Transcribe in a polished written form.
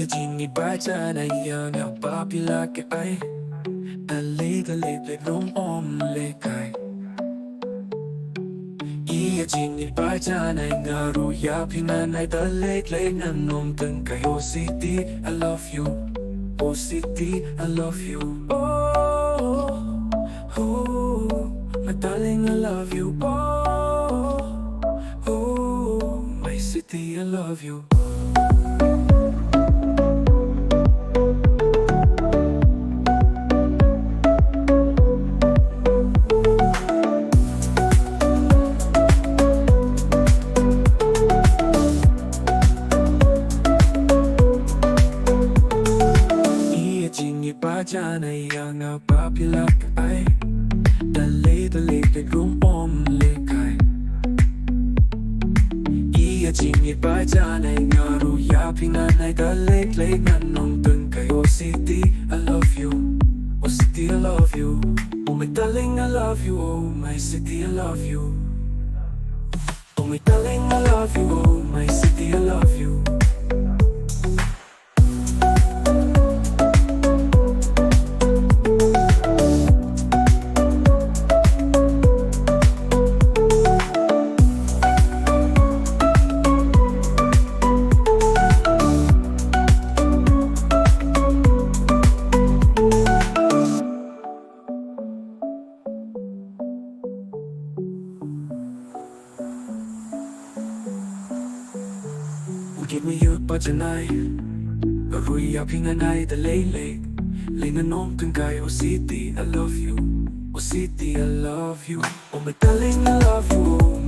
jingieid baca na yang apabila ke ai Alit-alit rung lekai jingieid baca na ngaru ya pingan ay talit-lit na nung tengkay Oh city, I love you. Oh city, I love you. Oh, oh, my darling, I love you. Oh, oh, my city, I love you. Baca na yang apabila ay Dali-dali rung lekay jingieid baca na ngaru ya pingan ay dali-dali nung tengkay Oh city, I love you. Oh city, I love you. Oh my darling, I love you. Oh my city, I love you. Oh my darling, I love you. Oh my city, I love you. Give me your bacanay Rui ya pinganay da lay nanong tengkay Oh city, I love you. Oh city, I love you. Oh my darling, I love you.